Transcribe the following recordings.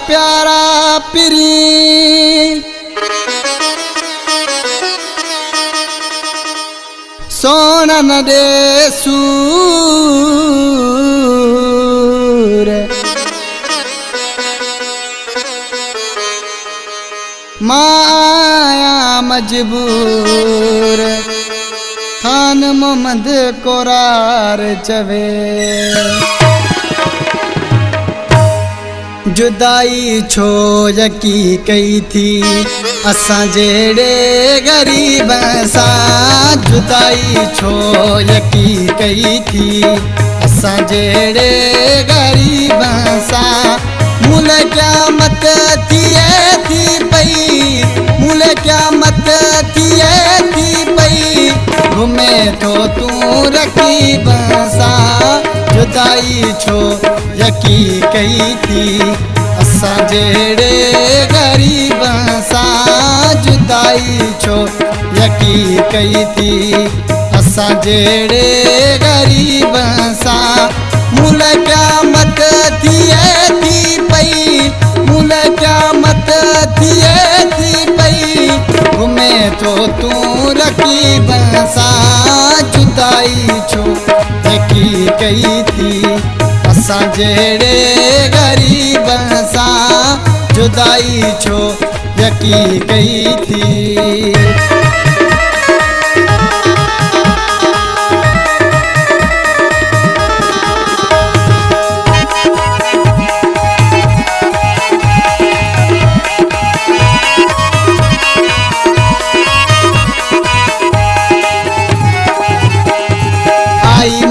प्यारा पिरी सोनन दे सूर माया मजबूर खान मोहम्मद कोरार चवे जुदाई छो यकी कई थी असां जेड़े गरीब सा जुदाई छो यकी कई थी असां जेड़े गरीब सा मुल क़यामत थिए थी पई मुल क़यामत थिए थी पई घुमे थो तू रकीब सा जुदाई छो यकी कई थी असां जेड़े गरीब सा जुदाई छो यकी कई थी असां जेड़े गरीब सा मुल क़यामत थिए थी पई मुल क़यामत थिए थी पई घुमे थो तू रकीब सा जुदाई छो यकी कई थी असां जेड़े गरीब सा जुदाई छो यकी कई थी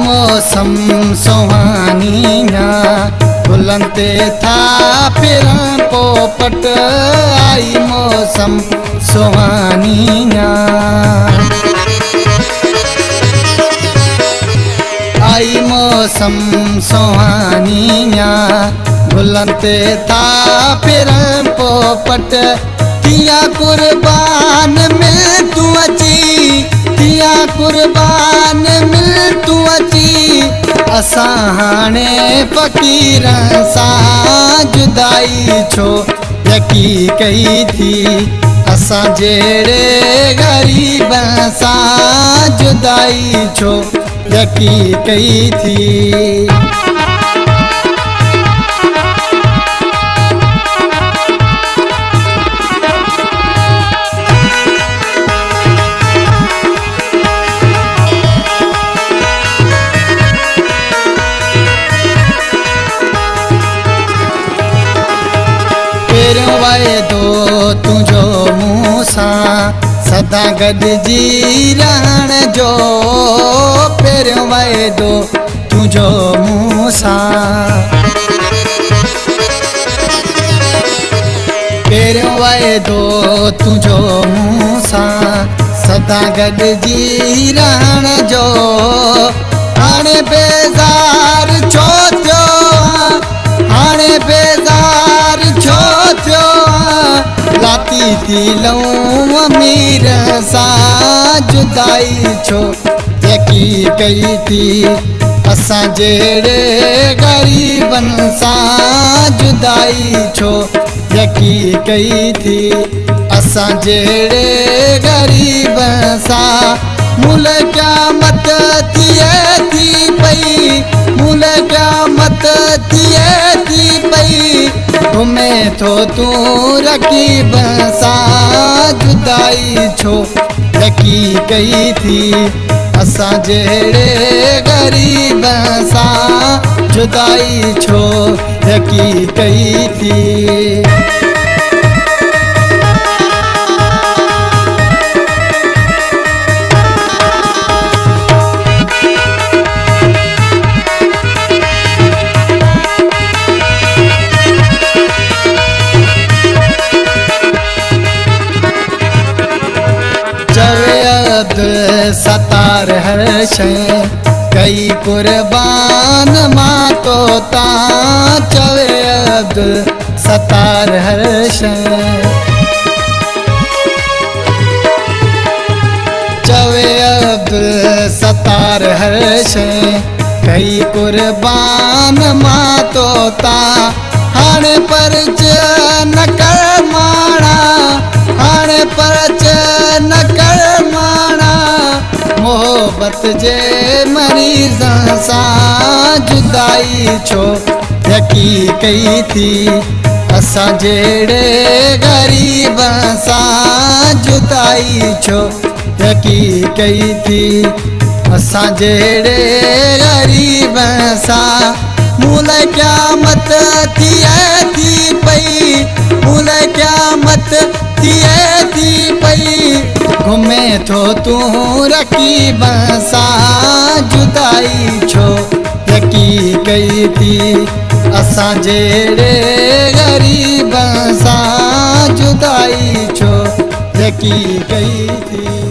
मौसम सुहानी ना बुलंदे था फिर पोपट आई मौसम सुहानी ना आई मौसम सुहानी ना बुलंदे था फिर पोपट तिया कुर्बान मिल तू अची तिया कुर्बान मिल तू अची असां हाणे फ़कीर सा जुदाई छो यकी कई थी असां जेड़े गरीब सा जुदाई छो यकी कई थी वायदो तुझो मूसा सदा गॾिजी रहण जो पहिरियों वायदो तुझो मूसा पहिरियों वायदो तुझो मूसा सदा गॾिजी रहण जो हाणे बेज़ार छो थियो हाणे बेज़ार छो थियो लाती थी लऊं अमीर सा जुदाई छो यकी कई थी असां जेड़े गरीबन सा जुदाई छो यकी कई थी असां जेड़े गरीब सा मुल क़यामत थिए थी पई मुल क़यामत थिए थी पई घुमे थो तू रकीब सा जुदाई छो यकी कई थी असां जेड़े गरीब सा जुदाई छो यकी कई थी सतार हर शइ कई कुर्बान मां तो ता चवे अब्दुल सतार हर शइ चवे अब्दुल सतार हर शइ कई कुर्बान मां तो ता हाणे परच न कर माणा, हाणे परच न कर माणा, मोहब्बत जे मरीज़ सां जुदाई छो यकी कई थी, असां जहिड़े ग़रीब सां जुदाई छो यकी कई थी, असां जहिड़े ग़रीब सां। मूल क़यामत थिए थी पई, मूल क़यामत थिए थी पई, घुमे थो तूं रकीब सां जुदाई छो यकी कई थी, असां जहिड़े ग़रीब सां जुदाई छो यकी कई थी।